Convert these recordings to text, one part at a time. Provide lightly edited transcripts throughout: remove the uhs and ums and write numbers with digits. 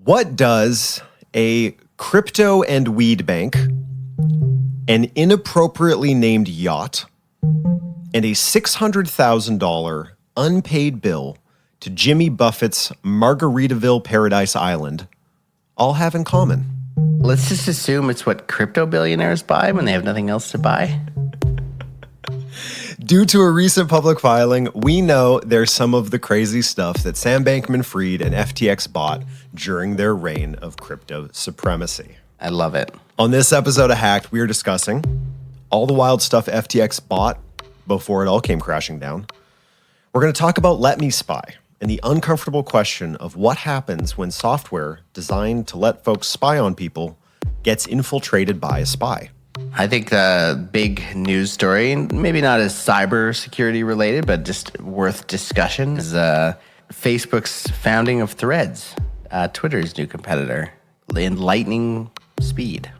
What does a crypto and weed bank, an inappropriately named yacht, and a $600,000 unpaid bill to Jimmy Buffett's Margaritaville Paradise Island all have in common? Let's just assume it's what crypto billionaires buy when they have nothing else to buy. Due to a recent public filing, we know there's some of the crazy stuff that Sam Bankman-Fried and FTX bought during their reign of crypto supremacy. I love it. On this episode of Hacked, we are discussing all the wild stuff FTX bought before it all came crashing down. We're going to talk about Let Me Spy and the uncomfortable question of what happens when software designed to let folks spy on people gets infiltrated by a spy. I think the big news story, maybe not as cybersecurity related, but just worth discussion, is Facebook's founding of Threads, Twitter's new competitor, in lightning speed.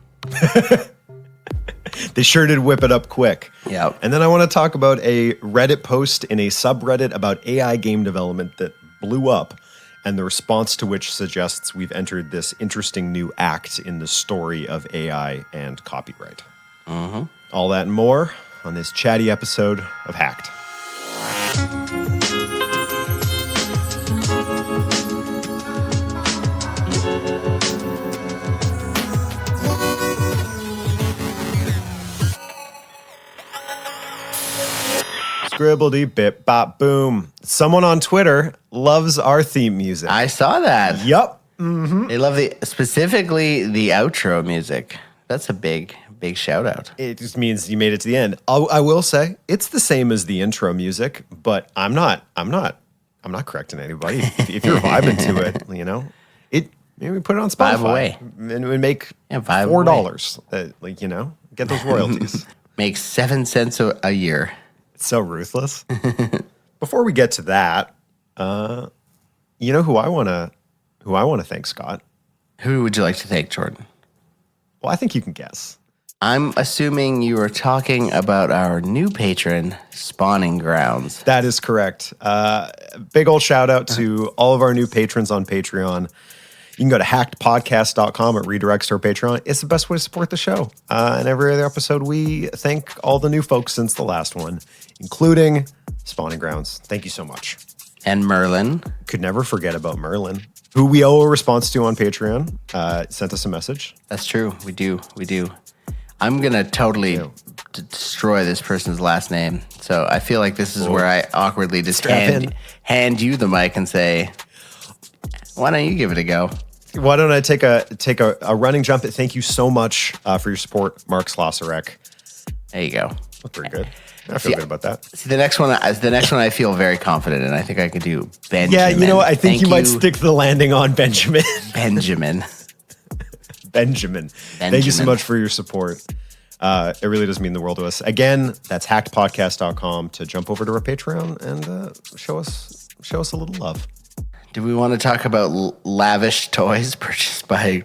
They sure did whip it up quick. Yeah. And then I want to talk about a Reddit post in a subreddit about AI game development that blew up, and the response to which suggests we've entered this interesting new act in the story of AI and copyright. All that and more on this chatty episode of Hacked. Scribbledy bip bop boom. Someone on Twitter loves our theme music. I saw that. Yup. They love specifically the outro music. That's a big shout out. It just means you made it to the end. I will say it's the same as the intro music, but I'm not correcting anybody. If you're vibing to it, you know, maybe put it on Spotify. Vibe away. And it would make vibe $4. Get those royalties. Makes 7 cents a year. It's so ruthless. Before we get to that, you know who I want to thank, Scott? Who would you like to thank, Jordan? Well, I think you can guess. I'm assuming you are talking about our new patron, Spawning Grounds. That is correct. Big old shout out to all of our new patrons on Patreon. You can go to hackedpodcast.com. It redirects to our Patreon. It's the best way to support the show. And every other episode, we thank all the new folks since the last one, including Spawning Grounds. Thank you so much. And Merlin. Could never forget about Merlin, who we owe a response to on Patreon. Sent us a message. That's true. We do. I'm going to totally destroy this person's last name. So I feel like this is where I awkwardly just hand you the mic and say, why don't you give it a go? Why don't I take a running jump at thank you so much for your support, Mark Slosserek. There you go. That's pretty good. I feel good about that. See, the next one I feel very confident in. I think I could do Benjamin. Yeah, you know what? I think you might stick the landing on Benjamin. Benjamin. Thank you so much for your support. It really does mean the world to us. Again, that's hackedpodcast.com to jump over to our Patreon and show us a little love. Do we want to talk about lavish toys purchased by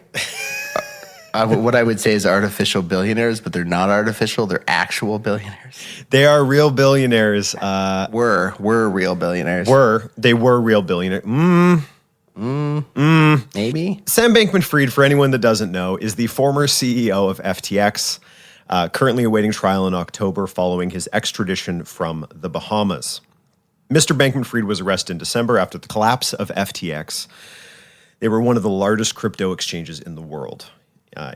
what I would say is artificial billionaires, but they're not artificial. They're actual billionaires. They are real billionaires. Were real billionaires. They were real billionaires. Maybe. Sam Bankman-Fried, for anyone that doesn't know, is the former CEO of FTX, currently awaiting trial in October following his extradition from the Bahamas. Mr. Bankman-Fried was arrested in December after the collapse of FTX. They were one of the largest crypto exchanges in the world.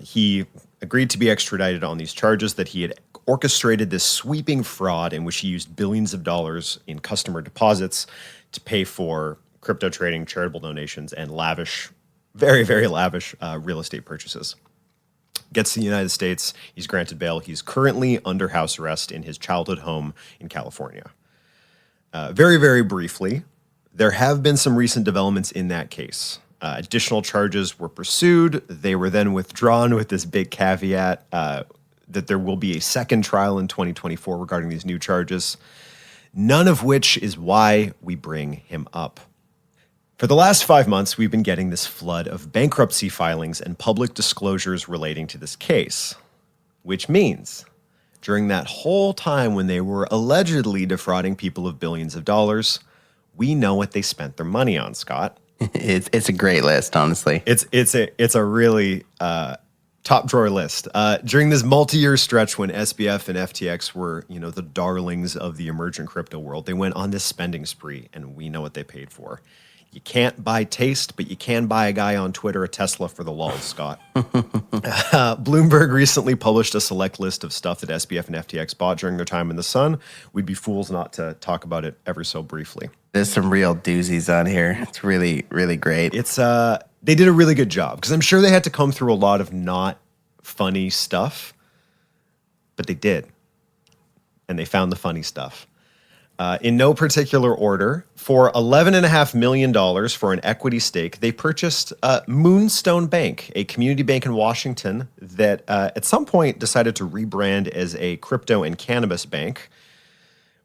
He agreed to be extradited on these charges that he had orchestrated this sweeping fraud in which he used billions of dollars in customer deposits to pay for crypto trading, charitable donations, and lavish, very, very lavish real estate purchases. Gets to the United States. He's granted bail. He's currently under house arrest in his childhood home in California. Very, very briefly, there have been some recent developments in that case. Additional charges were pursued. They were then withdrawn with this big caveat that there will be a second trial in 2024 regarding these new charges, none of which is why we bring him up. For the last 5 months, we've been getting this flood of bankruptcy filings and public disclosures relating to this case, which means during that whole time when they were allegedly defrauding people of billions of dollars, we know what they spent their money on, Scott. It's a great list, honestly. It's a really top drawer list. During this multi-year stretch when SBF and FTX were, the darlings of the emergent crypto world, they went on this spending spree, and we know what they paid for. You can't buy taste, but you can buy a guy on Twitter a Tesla for the lulz, Scott. Bloomberg recently published a select list of stuff that SBF and FTX bought during their time in the sun. We'd be fools not to talk about it ever so briefly. There's some real doozies on here. It's really, really great. It's they did a really good job because I'm sure they had to comb through a lot of not funny stuff, but they did, and they found the funny stuff. In no particular order, for $11.5 million for an equity stake, they purchased Moonstone Bank, a community bank in Washington that at some point decided to rebrand as a crypto and cannabis bank,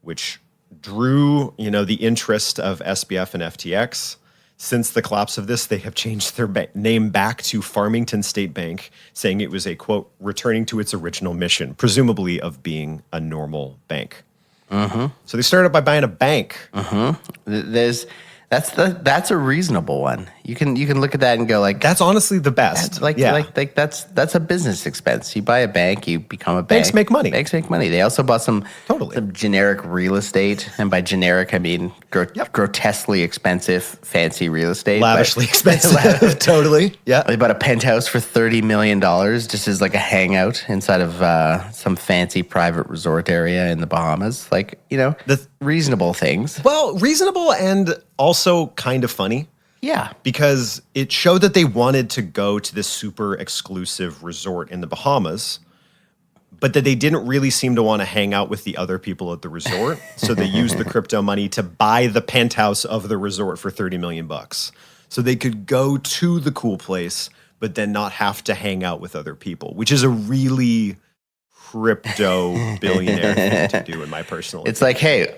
which drew, the interest of SBF and FTX. Since the collapse of this, they have changed their name back to Farmington State Bank, saying it was a, quote, returning to its original mission, presumably of being a normal bank. So they started by buying a bank. That's a reasonable one. You can look at that and go like, That's honestly the best. like that's a business expense. You buy a bank, you become a bank. Banks make money. Banks make money. They also bought some generic real estate, and by generic I mean grotesquely expensive, fancy real estate, Lavishly expensive. Totally. Yeah. They bought a penthouse for $30 million just as like a hangout inside of some fancy private resort area in the Bahamas. Like, reasonable things. Well, reasonable and also kind of funny. Yeah. Because it showed that they wanted to go to this super exclusive resort in the Bahamas, but that they didn't really seem to want to hang out with the other people at the resort. So they used the crypto money to buy the penthouse of the resort for $30 million. So they could go to the cool place, but then not have to hang out with other people, which is a really crypto billionaire thing to do, in my personal opinion. It's like, hey,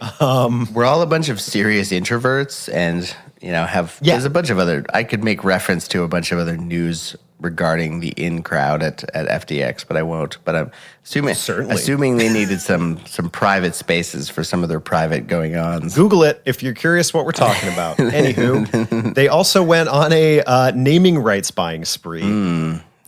we're all a bunch of serious introverts, and there's a bunch of other. I could make reference to a bunch of other news regarding the in crowd at FTX, but I won't. But I'm assuming they needed some private spaces for some of their private going ons. Google it if you're curious what we're talking about. Anywho, they also went on a naming rights buying spree.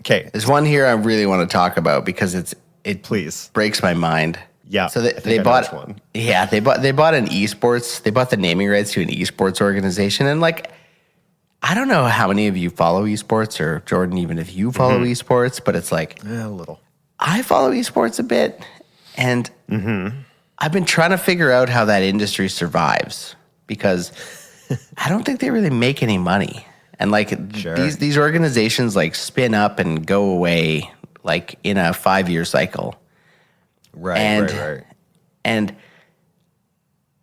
Okay, there's one here I really want to talk about because it please breaks my mind. Yeah. So they bought one. Yeah, they bought an esports. They bought the naming rights to an esports organization, and I don't know how many of you follow esports, or Jordan, even if you follow esports, but it's like a little. I follow esports a bit, and I've been trying to figure out how that industry survives because I don't think they really make any money, and these organizations spin up and go away in a 5-year cycle. Right. And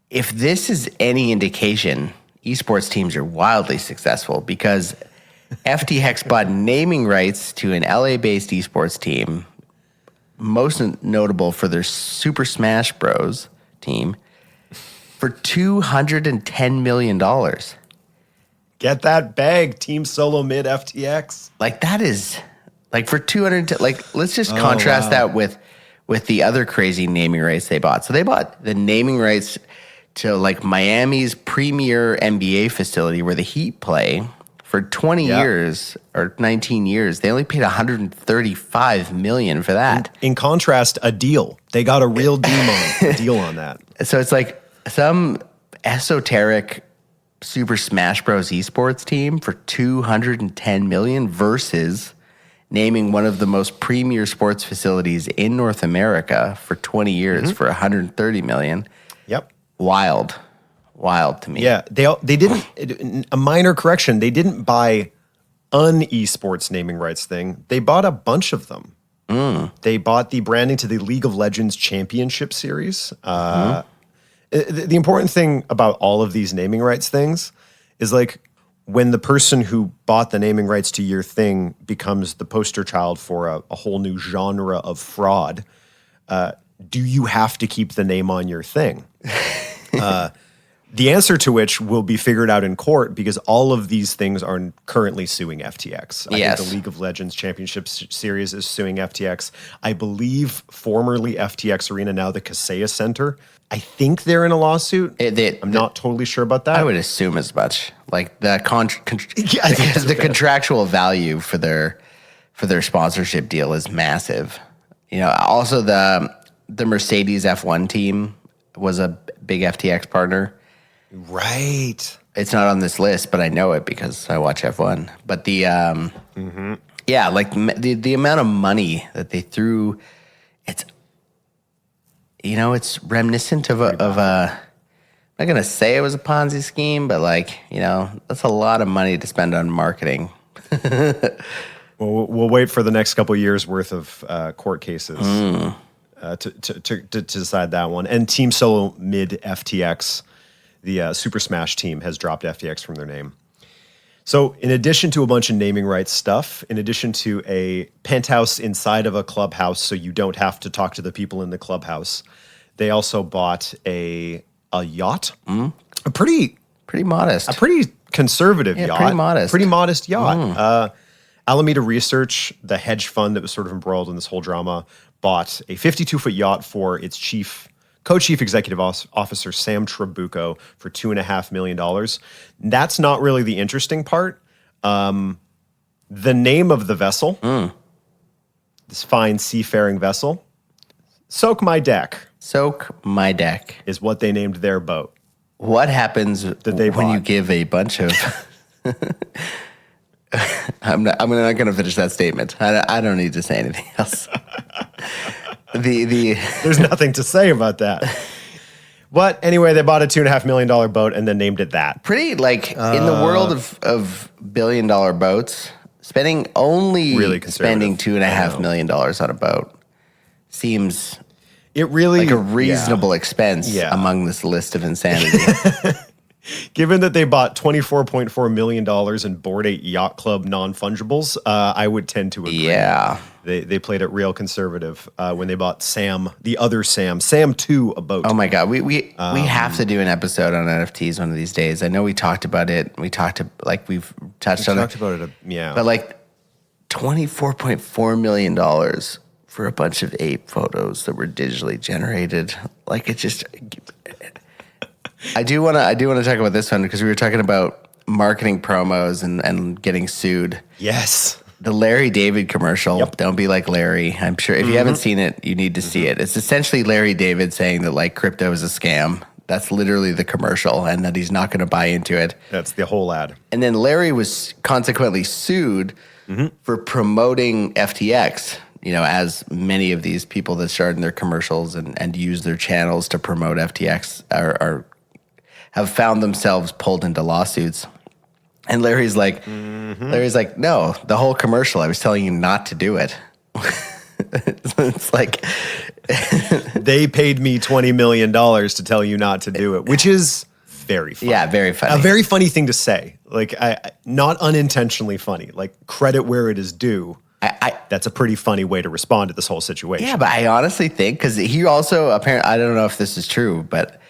if this is any indication, esports teams are wildly successful because FTX bought naming rights to an LA-based esports team, most notable for their Super Smash Bros. Team, for $210 million. Get that bag, Team Solo Mid FTX. That is... for 200, let's just contrast that with the other crazy naming rights they bought. So they bought the naming rights to Miami's premier NBA facility where the Heat play for 20 years or 19 years. They only paid $135 million for that. In contrast, a deal. They got a real deal on that. So it's some esoteric Super Smash Bros. Esports team for $210 million versus naming one of the most premier sports facilities in North America for 20 years for $130 million. Yep. Wild to me. Yeah, they didn't, a minor correction, they didn't buy an esports naming rights thing. They bought a bunch of them. They bought the branding to the League of Legends Championship Series. The important thing about all of these naming rights things is when the person who bought the naming rights to your thing becomes the poster child for a whole new genre of fraud, do you have to keep the name on your thing? The answer to which will be figured out in court because all of these things are currently suing FTX. I think the League of Legends Championship Series is suing FTX. I believe formerly FTX Arena, now the Kaseya Center. I think they're in a lawsuit. I'm not totally sure about that. I would assume as much. Like the the contractual value for their sponsorship deal is massive. You know, also the Mercedes F1 team was a big FTX partner. Right. It's not on this list, but I know it because I watch F1. But the like the amount of money that they threw, it's reminiscent of a. I'm not gonna say it was a Ponzi scheme, but that's a lot of money to spend on marketing. Well, we'll wait for the next couple of years worth of court cases to decide that one. And Team Solo Mid FTX. The Super Smash team has dropped FTX from their name. So in addition to a bunch of naming rights stuff, in addition to a penthouse inside of a clubhouse so you don't have to talk to the people in the clubhouse, they also bought a yacht. A pretty modest. A pretty conservative yacht. Pretty modest yacht. Alameda Research, the hedge fund that was sort of embroiled in this whole drama, bought a 52-foot yacht for its co-chief executive officer, Sam Trabucco, for $2.5 million. That's not really the interesting part. The name of the vessel, this fine seafaring vessel, Soak My Deck. Soak My Deck is what they named their boat. What happens when you give a bunch of... I'm not going to finish that statement. I don't need to say anything else. There's nothing to say about that. But anyway, they bought a $2.5 million boat and then named it that. Pretty in the world of $1 billion boats, spending $2.5 million on a boat seems like a reasonable expense among this list of insanity. Given that they bought $24.4 million in Bored Ape Yacht Club non-fungibles, I would tend to agree. Yeah. They played it real conservative when they bought the other Sam 2, a boat. Oh my God. We have to do an episode on NFTs one of these days. I know we talked about it. We've touched on it. Yeah. But $24.4 million for a bunch of ape photos that were digitally generated. It just... I do want to talk about this one because we were talking about marketing promos and getting sued. Yes. The Larry David commercial. Yep. Don't be like Larry. I'm sure if you haven't seen it, you need to see it. It's essentially Larry David saying that crypto is a scam. That's literally the commercial, and that he's not going to buy into it. That's the whole ad. And then Larry was consequently sued for promoting FTX. As many of these people that started in their commercials and use their channels to promote FTX have found themselves pulled into lawsuits. And Larry's like, no, the whole commercial, I was telling you not to do it. It's like... They paid me $20 million to tell you not to do it, which is very funny. Yeah, very funny. A very funny thing to say. Not unintentionally funny. Credit where it is due. That's a pretty funny way to respond to this whole situation. Yeah, but I honestly think, because he also, apparently, I don't know if this is true, but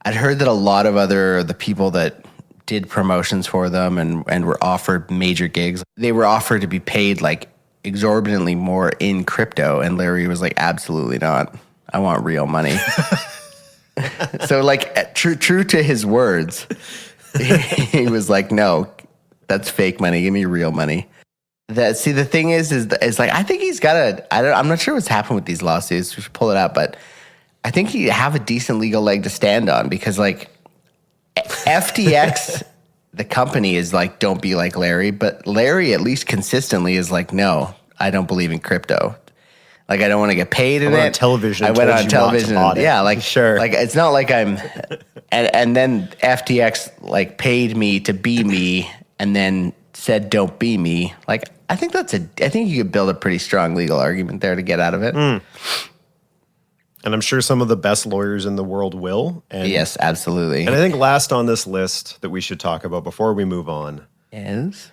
I'd heard that a lot of the people that did promotions for them and were offered major gigs, they were offered to be paid exorbitantly more in crypto. And Larry was like, absolutely not. I want real money. So true to his words, he was like, no, that's fake money. Give me real money. The thing is I think he's got I'm not sure what's happened with these lawsuits. We should pull it out, but I think he have a decent legal leg to stand on because FTX, the company is don't be like Larry, but Larry at least consistently is no, I don't believe in crypto. I don't want to get paid in it. On television. I went on television. Yeah, sure. It's not like I'm, and then FTX paid me to be me, and then said don't be me. I think I think you could build a pretty strong legal argument there to get out of it. And I'm sure some of the best lawyers in the world will. And, yes, absolutely. And I think last on this list that we should talk about before we move on is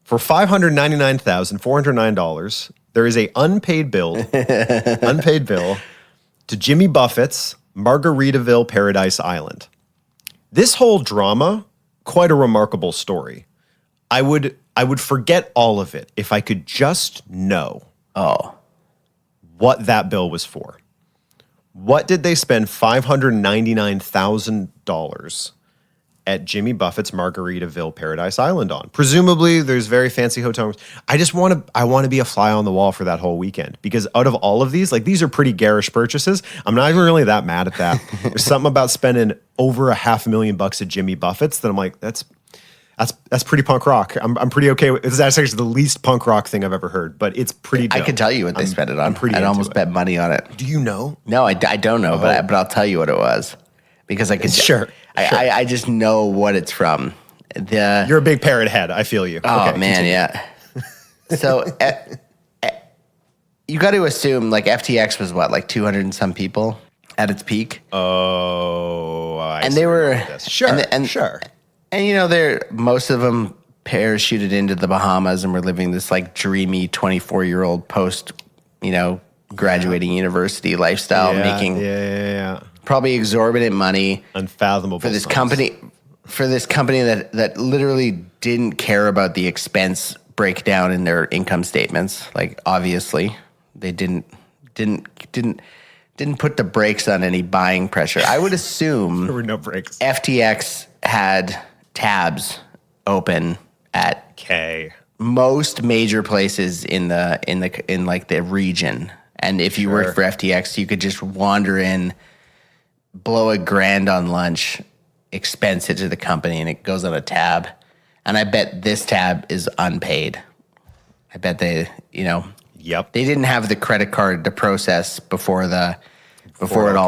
for $599,409, there is a unpaid bill to Jimmy Buffett's Margaritaville Paradise Island. This whole drama, quite a remarkable story. I would forget all of it if I could just know what that bill was for. What did they spend $599,000 at Jimmy Buffett's Margaritaville Paradise Island on? Presumably, there's very fancy hotels. I want to be a fly on the wall for that whole weekend, because out of all of these, like, these are pretty garish purchases. I'm not even really that mad at that. There's something about spending over $500,000 at Jimmy Buffett's that I'm like, that's pretty punk rock. I'm pretty okay with. That's actually the least punk rock thing I've ever heard, but it's pretty dope. I could tell you what they spent it on. I'd almost bet money on it. Do you know? No, I don't know, but I'll tell you what it was, because I could. Sure. I just know what it's from. You're a big parrot head. I feel you. Oh, okay, man, continue. Yeah. So you got to assume, like, FTX was what, like 200 and some people at its peak. Oh, and they were sure, sure. And, you know, most of them parachuted into the Bahamas and were living this, like, dreamy 24-year-old post, you know, graduating university lifestyle, making probably exorbitant money. Unfathomable for this company. For this company that literally didn't care about the expense breakdown in their income statements. Like, obviously, they didn't put the brakes on any buying pressure. I would assume there were no brakes. FTX had tabs open at most major places in like the region. And if you worked for FTX, you could just wander in, blow $1,000 on lunch, expense it to the company, and it goes on a tab. And I bet this tab is unpaid. I bet they, you know, they didn't have the credit card to process before it all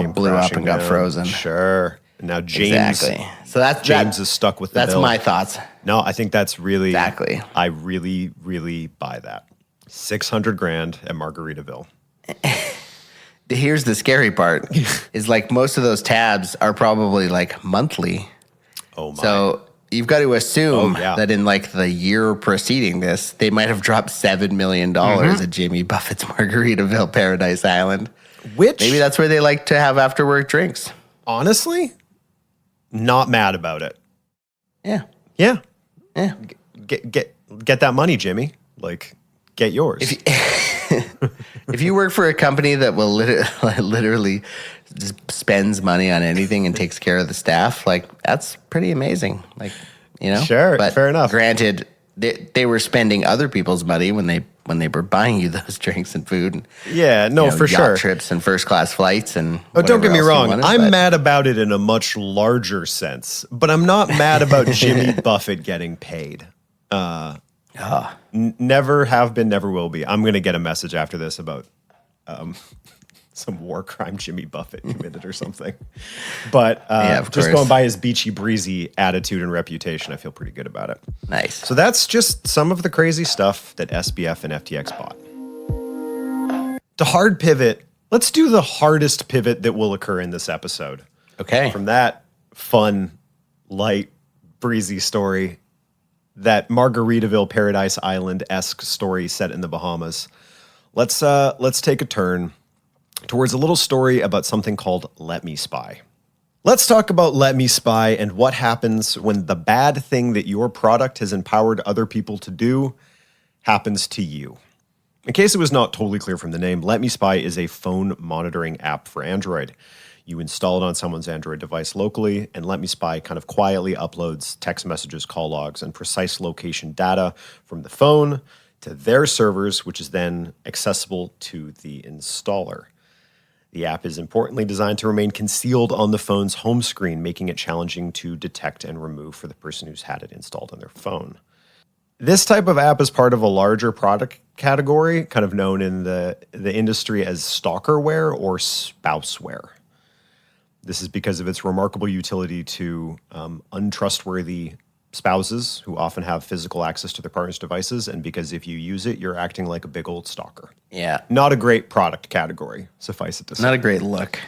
blew up and got frozen. Sure. Now James, so James is stuck with the bill. That's my thoughts. No, I think that's really exactly. I really, really buy that. $600,000 at Margaritaville. Here's the scary part: is like most of those tabs are probably like monthly. Oh my! So you've got to assume that in like the year preceding this, they might have dropped $7 million at Jimmy Buffett's Margaritaville Paradise Island. Which maybe that's where they like to have after work drinks. Honestly, not mad about it. Yeah. Get that money, Jimmy. Like, get yours. If you work for a company that will literally just spends money on anything and takes care of the staff, like, that's pretty amazing. Like, you know, sure, but fair enough. Granted, they were spending other people's money when they were buying you those drinks and food. And, for sure. Trips and first class flights and. Oh, don't get me wrong. I'm mad about it in a much larger sense, but I'm not mad about Jimmy Buffett getting paid. Never have been, never will be. I'm going to get a message after this about some war crime Jimmy Buffett committed or something. But just going by his beachy breezy attitude and reputation, I feel pretty good about it. Nice. So that's just some of the crazy stuff that SBF and FTX bought. To hard pivot, let's do the hardest pivot that will occur in this episode. Okay. From that fun, light, breezy story, that Margaritaville Paradise Island-esque story set in the Bahamas, let's take a turn towards a little story about something called Let Me Spy. Let's talk about Let Me Spy and what happens when the bad thing that your product has empowered other people to do happens to you. In case it was not totally clear from the name, Let Me Spy is a phone monitoring app for Android. You install it on someone's Android device locally, and Let Me Spy kind of quietly uploads text messages, call logs, and precise location data from the phone to their servers, which is then accessible to the installer. The app is importantly designed to remain concealed on the phone's home screen, making it challenging to detect and remove for the person who's had it installed on their phone. This type of app is part of a larger product category, kind of known in the industry as Stalkerware or spouseware. This is because of its remarkable utility to untrustworthy spouses who often have physical access to their partner's devices, and because if you use it, you're acting like a big old stalker. Yeah. Not a great product category, suffice it to say. Not a great look.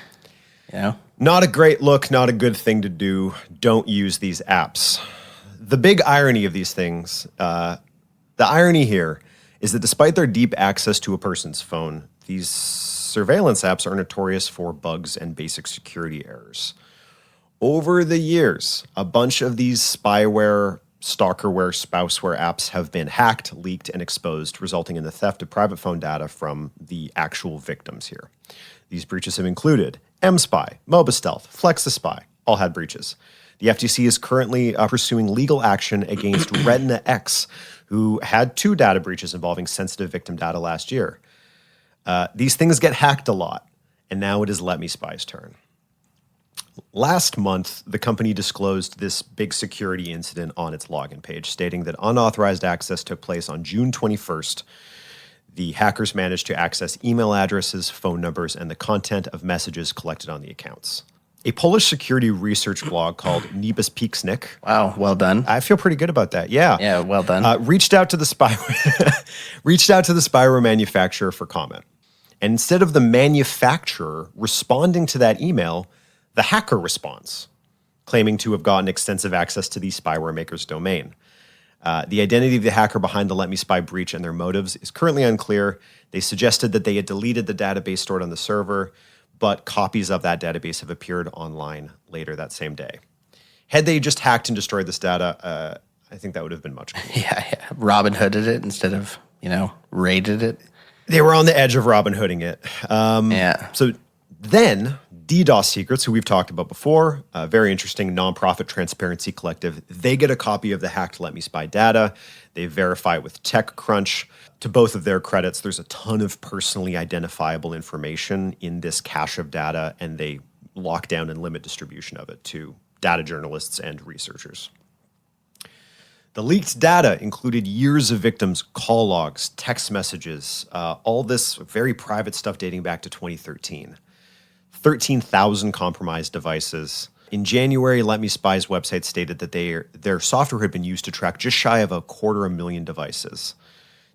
You know? Not a great look, not a good thing to do. Don't use these apps. The big irony of these things, the irony here is that despite their deep access to a person's phone, these surveillance apps are notorious for bugs and basic security errors. Over the years, a bunch of these spyware, stalkerware, spouseware apps have been hacked, leaked, and exposed, resulting in the theft of private phone data from the actual victims here. These breaches have included mSpy, MobaStealth, FlexiSpy, all had breaches. The FTC is currently pursuing legal action against Retina X, who had 2 data breaches involving sensitive victim data last year. These things get hacked a lot, and now it is LetMeSpy's turn. Last month, the company disclosed this big security incident on its login page, stating that unauthorized access took place on June 21st. The hackers managed to access email addresses, phone numbers, and the content of messages collected on the accounts. A Polish security research blog called Niebezpiecznik. Wow, well done. I feel pretty good about that. Yeah. Yeah, well done. Reached out to the spyware manufacturer for comment. And instead of the manufacturer responding to that email, the hacker responds, claiming to have gotten extensive access to the spyware maker's domain. The identity of the hacker behind the LetMeSpy breach and their motives is currently unclear. They suggested that they had deleted the database stored on the server, but copies of that database have appeared online later that same day. Had they just hacked and destroyed this data, I think that would have been much cooler. Yeah. Robin Hooded it instead of, raided it. They were on the edge of Robin Hooding it. So then DDoS Secrets, who we've talked about before, a very interesting nonprofit transparency collective, they get a copy of the hacked LetMeSpy data. They verify it with TechCrunch. To both of their credits, there's a ton of personally identifiable information in this cache of data, and they lock down and limit distribution of it to data journalists and researchers. The leaked data included years of victims' call logs, text messages, all this very private stuff dating back to 2013. 13,000 compromised devices. In January, LetMeSpy's website stated that their software had been used to track just shy of 250,000 devices.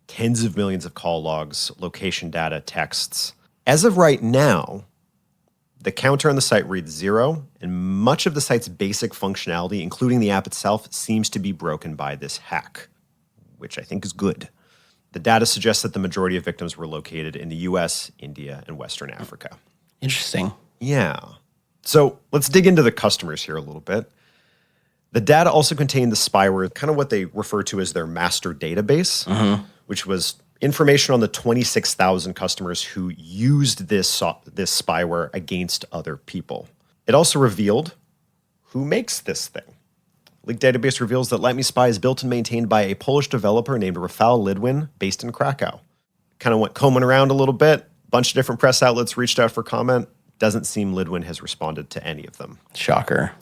Tens of millions of call logs, location data, texts. As of right now, the counter on the site reads 0, and much of the site's basic functionality, including the app itself, seems to be broken by this hack, which I think is good. The data suggests that the majority of victims were located in the US, India, and Western Africa. Interesting. Yeah. So let's dig into the customers here a little bit. The data also contained the spyware, kind of what they refer to as their master database, which was information on the 26,000 customers who used this spyware against other people. It also revealed who makes this thing. Leaked database reveals that LetMeSpy is built and maintained by a Polish developer named Rafał Lidwin, based in Krakow. Kind of went combing around a little bit. Bunch of different press outlets reached out for comment. Doesn't seem Lidwin has responded to any of them. Shocker.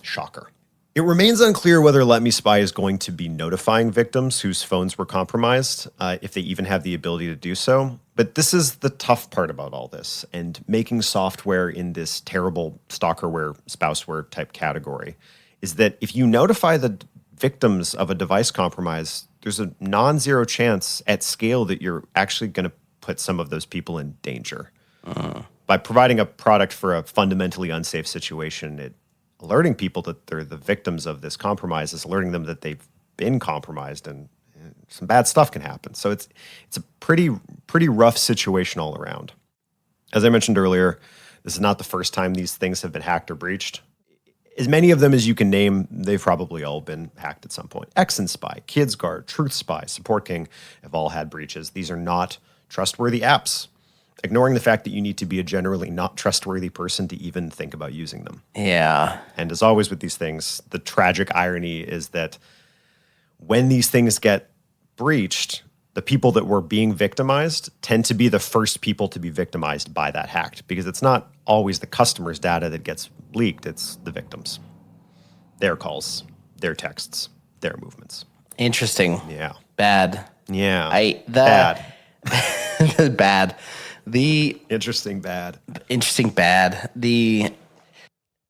It remains unclear whether LetMeSpy is going to be notifying victims whose phones were compromised, if they even have the ability to do so. But this is the tough part about all this, and making software in this terrible stalkerware, spouseware type category, is that if you notify the victims of a device compromise, there's a non-zero chance at scale that you're actually going to put some of those people in danger. By providing a product for a fundamentally unsafe situation, alerting people that they're the victims of this compromise is alerting them that they've been compromised, and some bad stuff can happen. So it's a pretty rough situation all around. As I mentioned earlier, this is not the first time these things have been hacked or breached. As many of them as you can name, they've probably all been hacked at some point. XNSpy, KidsGuard, TruthSpy, SupportKing have all had breaches. These are not trustworthy apps, ignoring the fact that you need to be a generally not trustworthy person to even think about using them. Yeah. And as always with these things, the tragic irony is that when these things get breached, the people that were being victimized tend to be the first people to be victimized by that hack, because it's not always the customer's data that gets leaked, it's the victims. Their calls, their texts, their movements. Interesting. Yeah. Bad. Yeah. Bad. Bad. Interesting bad. Interesting bad. A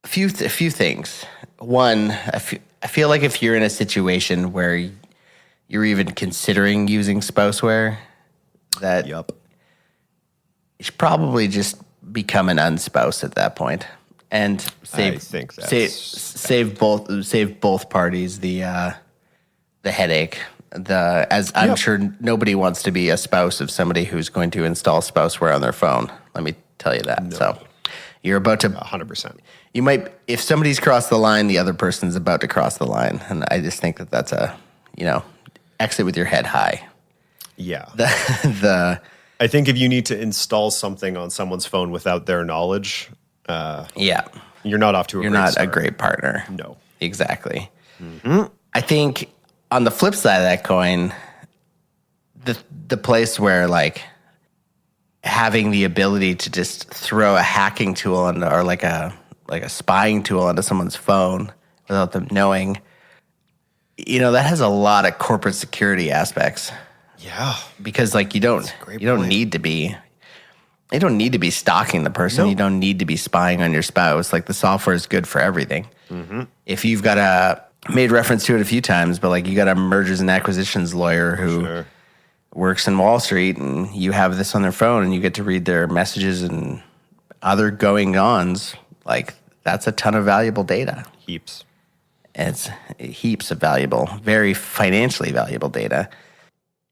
few things. One, I feel like if you're in a situation where you're even considering using spouseware, that you should probably just become an unspouse at that point, and save both parties the headache. I'm sure nobody wants to be a spouse of somebody who's going to install spouseware on their phone. Let me tell you that. No. So, You're about to 100%. You might, if somebody's crossed the line, the other person's about to cross the line. And I just think that that's exit with your head high. Yeah. I think if you need to install something on someone's phone without their knowledge, you're not off to a You're great not start. a great partner. No. Exactly. Mm-hmm. I think on the flip side of that coin, the place where like having the ability to just throw a hacking tool or like a spying tool onto someone's phone without them knowing, that has a lot of corporate security aspects. Yeah. Because like you don't need to be stalking the person. No. You don't need to be spying on your spouse. Like the software is good for everything. Mm-hmm. If you've got made reference to it a few times, but like you got a mergers and acquisitions lawyer who works in Wall Street and you have this on their phone and you get to read their messages and other going-ons, like that's a ton of valuable data. Heaps. It's heaps of valuable, very financially valuable data.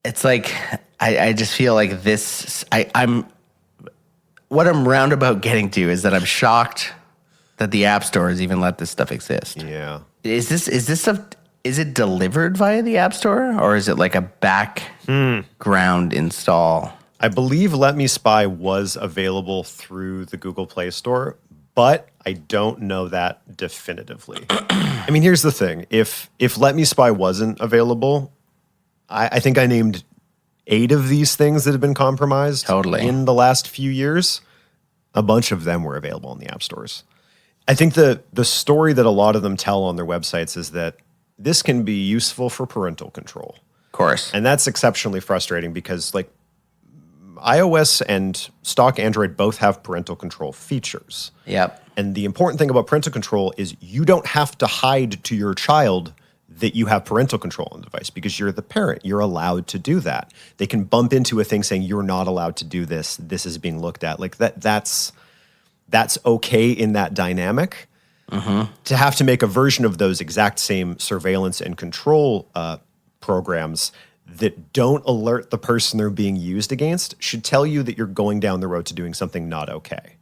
It's like, I just feel like what I'm roundabout getting to is that I'm shocked that the App Store has even let this stuff exist. Yeah. Is it delivered via the App Store or is it like a background install? I believe Let Me Spy was available through the Google Play Store, but I don't know that definitively. I mean, here's the thing. If Let Me Spy wasn't available, I think I named 8 of these things that have been compromised in the last few years. A bunch of them were available in the app stores. I think the story that a lot of them tell on their websites is that this can be useful for parental control. Of course. And that's exceptionally frustrating because like iOS and stock Android both have parental control features. Yep. And the important thing about parental control is you don't have to hide to your child that you have parental control on the device because you're the parent. You're allowed to do that. They can bump into a thing saying you're not allowed to do this. This is being looked at. Like that's okay in that dynamic. Mm-hmm. To have to make a version of those exact same surveillance and control programs that don't alert the person they're being used against should tell you that you're going down the road to doing something not okay.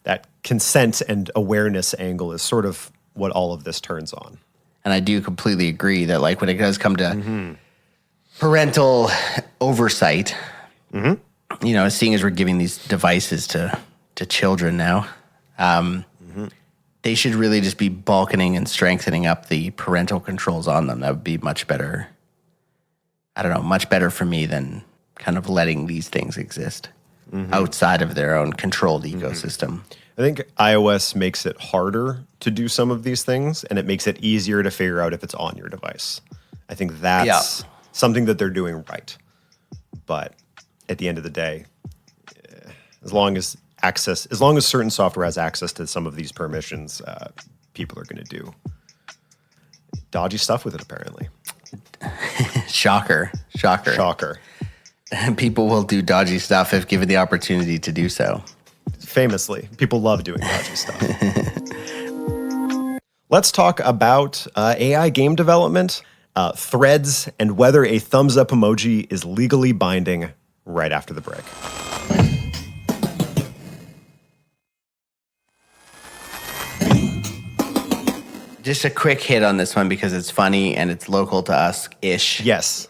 That consent and awareness angle is sort of what all of this turns on. And I do completely agree that like when it does come to parental oversight, seeing as we're giving these devices to children now, they should really just be bulking and strengthening up the parental controls on them. That would be much better. I don't know, much better for me than kind of letting these things exist outside of their own controlled ecosystem. I think iOS makes it harder to do some of these things, and it makes it easier to figure out if it's on your device. I think that's something that they're doing right. But at the end of the day, as long as certain software has access to some of these permissions, people are going to do dodgy stuff with it, apparently. Shocker. People will do dodgy stuff if given the opportunity to do so. Famously, people love doing dodgy stuff. Let's talk about AI game development, threads, and whether a thumbs up emoji is legally binding right after the break. Just a quick hit on this one because it's funny and it's local to us-ish. Yes.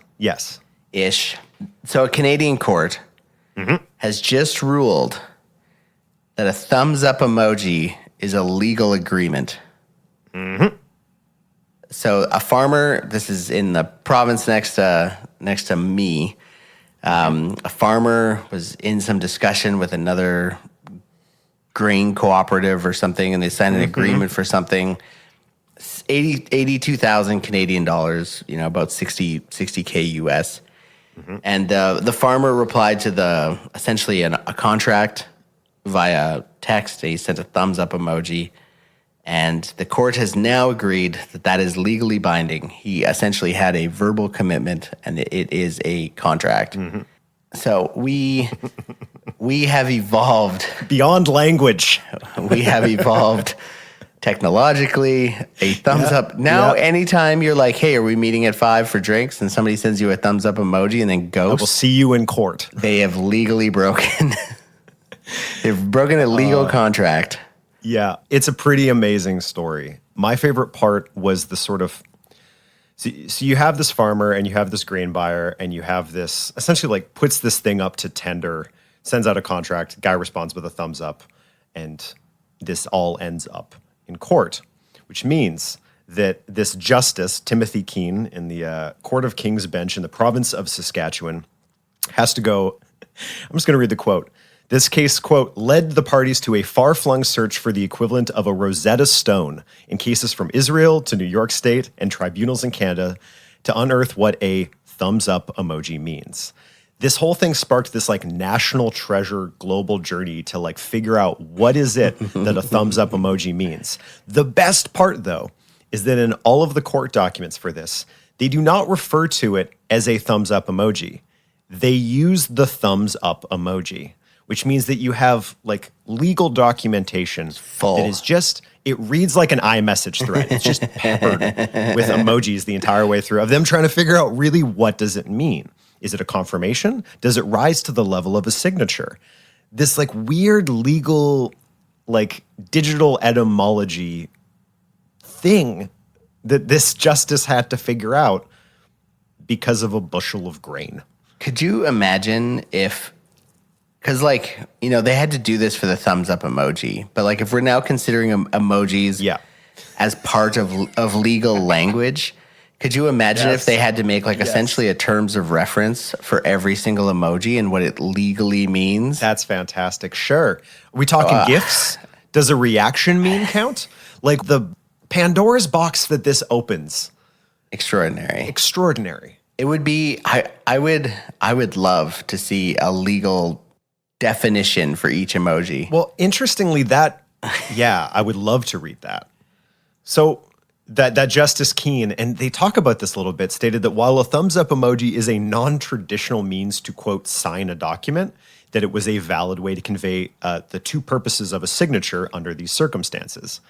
Ish. So a Canadian court has just ruled that a thumbs up emoji is a legal agreement. So a farmer, this is in the province next to me, a farmer was in some discussion with another grain cooperative or something, and they signed an agreement for something. 82,000 Canadian dollars, about 60K US. And the farmer replied to essentially a contract via text. He sent a thumbs up emoji, and the court has now agreed that is legally binding. He essentially had a verbal commitment, and it is a contract. So we have evolved beyond language. We have evolved technologically. A thumbs up. Now, anytime you're like, hey, are we meeting at 5 for drinks? And somebody sends you a thumbs up emoji and then ghosts. I will see you in court. They have legally broken They've broken a legal contract. Yeah, it's a pretty amazing story. My favorite part was the sort of so you have this farmer and you have this grain buyer and you have this essentially like puts this thing up to tender, sends out a contract, guy responds with a thumbs up, and this all ends up in court, which means that this justice, Timothy Keene, in the Court of King's Bench in the province of Saskatchewan, has to go. I'm just going to read the quote. This case, quote, led the parties to a far-flung search for the equivalent of a Rosetta Stone in cases from Israel to New York State and tribunals in Canada to unearth what a thumbs-up emoji means. This whole thing sparked this like national treasure global journey to like figure out what is it that a thumbs-up emoji means. The best part, though, is that in all of the court documents for this, they do not refer to it as a thumbs-up emoji. They use the thumbs-up emoji, which means that you have like legal documentation that is just, it reads like an iMessage thread. It's just peppered with emojis the entire way through of them trying to figure out really what does it mean? Is it a confirmation? Does it rise to the level of a signature? This like weird legal, like digital etymology thing that this justice had to figure out because of a bushel of grain. Could you imagine if, because like, you know, they had to do this for the thumbs up emoji, but like if we're now considering emojis as part of legal language, could you imagine if they had to make like essentially a terms of reference for every single emoji and what it legally means? That's fantastic. Sure. Are we talking GIFs? Does a reaction meme count? Like the Pandora's box that this opens. Extraordinary. It would be, I would love to see a legal definition for each emoji. Well, interestingly, I would love to read that. So that Justice Keene, and they talk about this a little bit, stated that while a thumbs up emoji is a non-traditional means to, quote, sign a document, that it was a valid way to convey the two purposes of a signature under these circumstances.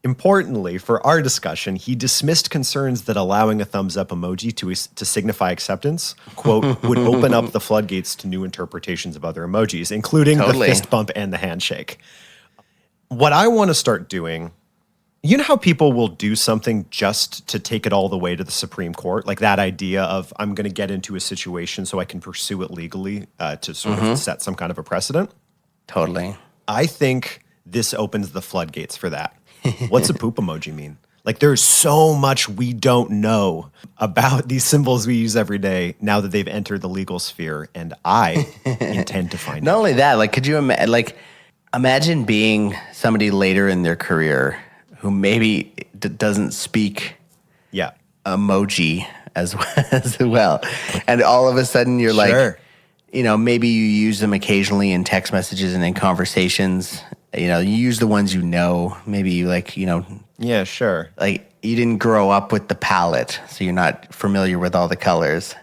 Importantly, for our discussion, he dismissed concerns that allowing a thumbs up emoji to signify acceptance, quote, would open up the floodgates to new interpretations of other emojis, including the fist bump and the handshake. What I want to start doing, you know how people will do something just to take it all the way to the Supreme Court? Like that idea of I'm going to get into a situation so I can pursue it legally to sort of set some kind of a precedent? Totally. I think this opens the floodgates for that. What's a poop emoji mean? Like there's so much we don't know about these symbols we use every day now that they've entered the legal sphere, and I intend to find out. Not only that, like could you imagine being somebody later in their career who maybe doesn't speak emoji as well, and all of a sudden you're like, you know, maybe you use them occasionally in text messages and in conversations. You know, you use the ones you know. Maybe you like, you know. Yeah, sure. Like you didn't grow up with the palette, so you're not familiar with all the colors.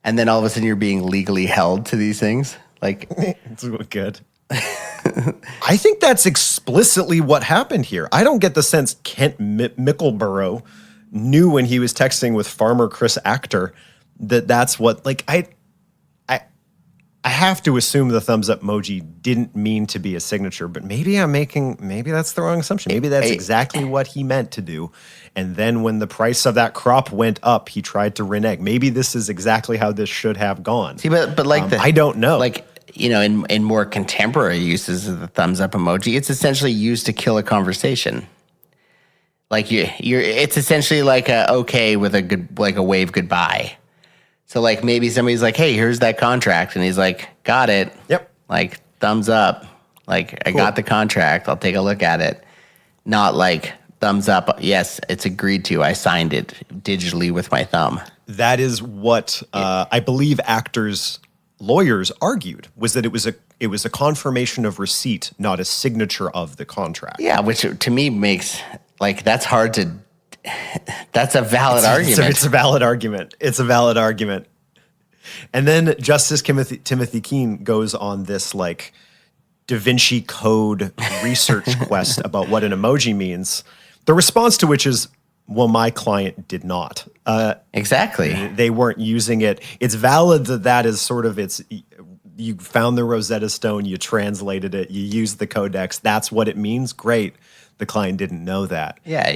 And then all of a sudden you're being legally held to these things. Like, it's good. I think that's explicitly what happened here. I don't get the sense Kent Mickleborough knew when he was texting with Farmer Chris Actor that's what, like, I have to assume the thumbs up emoji didn't mean to be a signature, but maybe that's the wrong assumption. Maybe that's exactly what he meant to do. And then when the price of that crop went up, he tried to renege. Maybe this is exactly how this should have gone. See, but like I don't know. Like, you know, in more contemporary uses of the thumbs up emoji, it's essentially used to kill a conversation. Like it's essentially like a okay with a good, like a wave goodbye. So like maybe somebody's like, hey, here's that contract. And he's like, got it. Yep. Like thumbs up. Like I got the contract. I'll take a look at it. Not like thumbs up. Yes, it's agreed to. I signed it digitally with my thumb. That is what I believe Actor's lawyers argued, was that it was a confirmation of receipt, not a signature of the contract. Yeah, which to me makes like that's hard to. That's a valid argument. It's a valid argument. It's a valid argument. And then Justice Timothy Keene goes on this like Da Vinci Code research quest about what an emoji means. The response to which is, well, my client did not. Exactly. They weren't using it. It's valid that is sort of you found the Rosetta Stone, you translated it, you used the codex. That's what it means. Great. The client didn't know that. Yeah,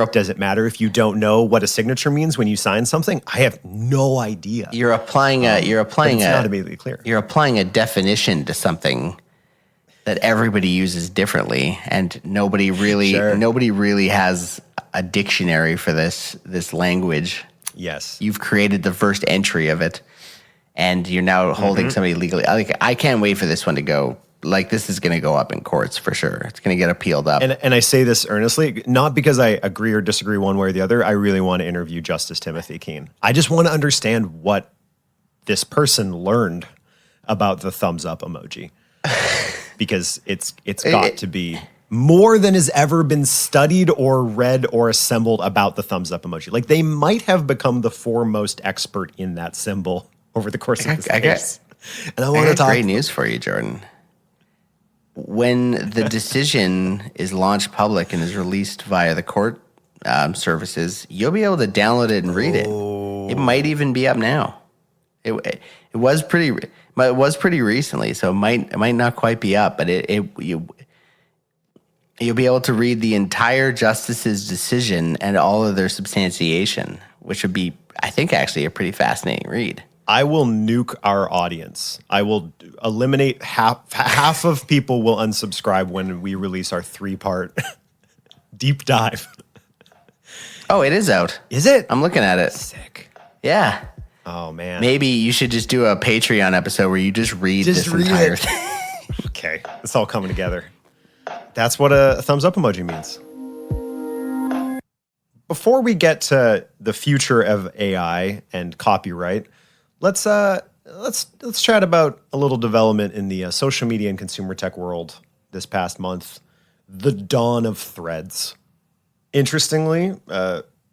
Does it matter if you don't know what a signature means when you sign something? I have no idea. You're applying but it's not immediately clear. You're applying a definition to something that everybody uses differently, and nobody really has a dictionary for this language. Yes. You've created the first entry of it, and you're now holding somebody legally. I can't wait for this one to go. Like, this is going to go up in courts for sure. It's going to get appealed up. And I say this earnestly, not because I agree or disagree one way or the other. I really want to interview Justice Timothy Keene. I just want to understand what this person learned about the thumbs up emoji. Because it's got to be more than has ever been studied or read or assembled about the thumbs up emoji. Like, they might have become the foremost expert in that symbol over the course of this case. And I want to talk. Great news for you, Jordan. When the decision is launched public and is released via the court services, you'll be able to download it and read it. It might even be up now. It was pretty recently, so it might not quite be up, but you'll be able to read the entire justice's decision and all of their substantiation, which would be, I think, actually a pretty fascinating read. I will nuke our audience. I will eliminate half of people will unsubscribe when we release our 3-part deep dive. Oh, it is out. Is it? I'm looking at it. Sick. Yeah. Oh, man. Maybe you should just do a Patreon episode where you just read this entire thing. Okay. It's all coming together. That's what a thumbs up emoji means. Before we get to the future of AI and copyright, let's chat about a little development in the social media and consumer tech world this past month. The dawn of Threads. Interestingly,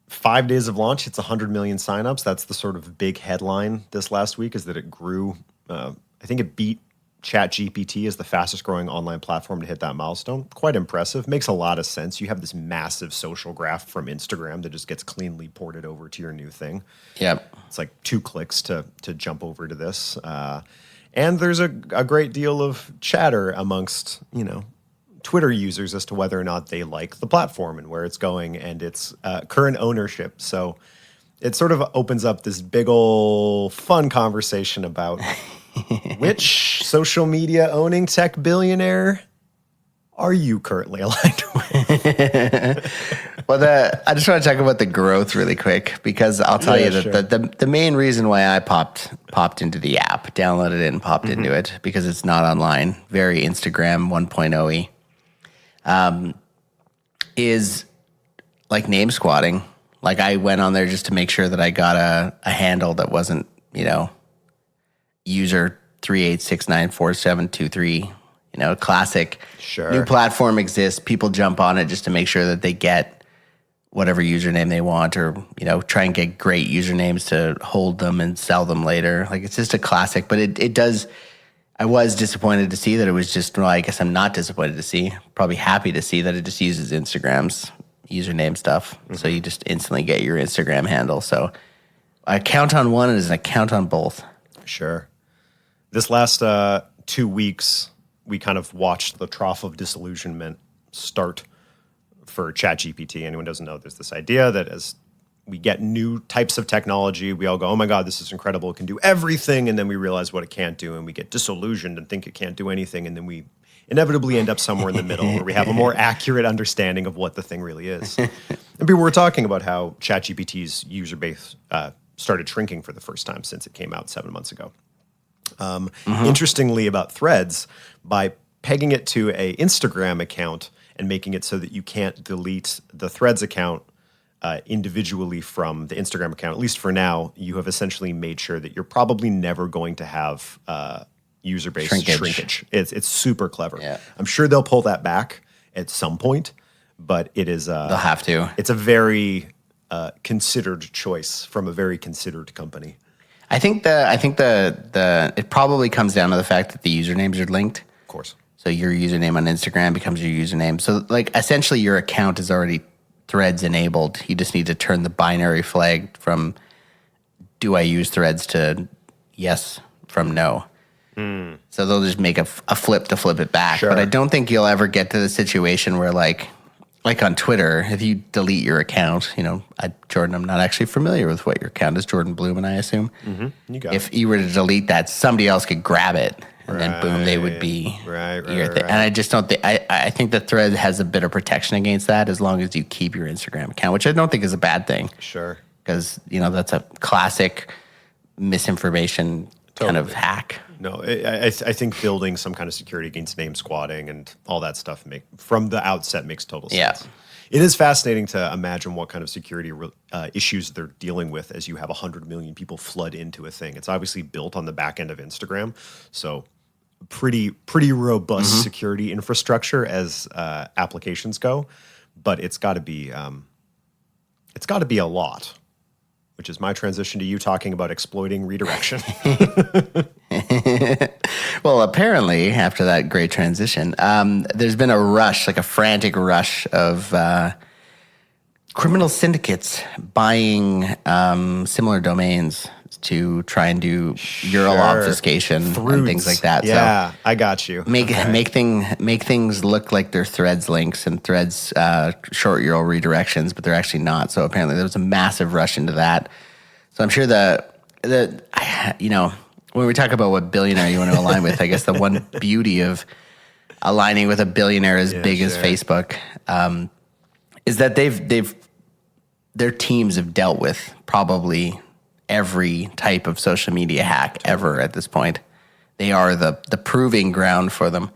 5 days of launch, it's 100 million signups. That's the sort of big headline this last week, is that it grew. I think it beat ChatGPT as the fastest growing online platform to hit that milestone. Quite impressive. Makes a lot of sense. You have this massive social graph from Instagram that just gets cleanly ported over to your new thing. Yep. It's like 2 clicks to jump over to this. And there's a great deal of chatter amongst, Twitter users as to whether or not they like the platform and where it's going and its current ownership. So it sort of opens up this big ol' fun conversation about which social media owning tech billionaire are you currently aligned with? Well, I just want to talk about the growth really quick, because I'll tell you that sure. the main reason why I popped into the app, downloaded it and popped into it, because it's not online, very Instagram 1.0-y, is like name squatting. Like, I went on there just to make sure that I got a handle that wasn't, user 38694723, classic. Sure. New platform exists. People jump on it just to make sure that they get whatever username they want, or, try and get great usernames to hold them and sell them later. Like, it's just a classic, but it does. I was disappointed to see that it was just, well, I guess I'm not disappointed to see, probably happy to see that it just uses Instagram's username stuff. So you just instantly get your Instagram handle. So a account on one is an account on both. Sure. This last 2 weeks, we kind of watched the trough of disillusionment start for ChatGPT. Anyone doesn't know, there's this idea that as we get new types of technology, we all go, oh my God, this is incredible. It can do everything. And then we realize what it can't do. And we get disillusioned and think it can't do anything. And then we inevitably end up somewhere in the middle where we have a more accurate understanding of what the thing really is. And people were talking about how ChatGPT's user base started shrinking for the first time since it came out 7 months ago. Interestingly, about Threads, by pegging it to a Instagram account and making it so that you can't delete the Threads account individually from the Instagram account, at least for now, you have essentially made sure that you're probably never going to have user base shrinkage. It's super clever. Yeah. I'm sure they'll pull that back at some point, but it is they'll have to. It's a very considered choice from a very considered company. I think it probably comes down to the fact that the usernames are linked. Of course. So your username on Instagram becomes your username. So, like, essentially your account is already Threads enabled. You just need to turn the binary flag from do I use Threads to yes from no. So they'll just make a flip to flip it back. Sure. But I don't think you'll ever get to the situation where like on Twitter, if you delete your account, Jordan, I'm not actually familiar with what your account is. Jordan Bloemen, I assume. Mm-hmm. You got if you were to delete that, somebody else could grab it. And then boom, they would be right. And I just don't think, I think the thread has a bit of protection against that as long as you keep your Instagram account, which I don't think is a bad thing. Sure. Because, that's a classic misinformation kind of hack. No, I think building some kind of security against name squatting and all that stuff from the outset makes total sense. Yeah. It is fascinating to imagine what kind of security issues they're dealing with as you have 100 million people flood into a thing. It's obviously built on the back end of Instagram, so pretty robust security infrastructure as applications go. But it's got to be a lot. Which is my transition to you talking about exploiting redirection. Well, apparently, after that great transition, there's been a rush, like a frantic rush of criminal syndicates buying similar domains to try and do URL obfuscation and things like that. Yeah, so I got you. Make things look like they're Threads links and Threads short URL redirections, but they're actually not. So apparently there was a massive rush into that. So I'm sure when we talk about what billionaire you want to align with, I guess the one beauty of aligning with a billionaire as big as Facebook is that their teams have dealt with probably every type of social media hack ever at this point. They are the proving ground for them.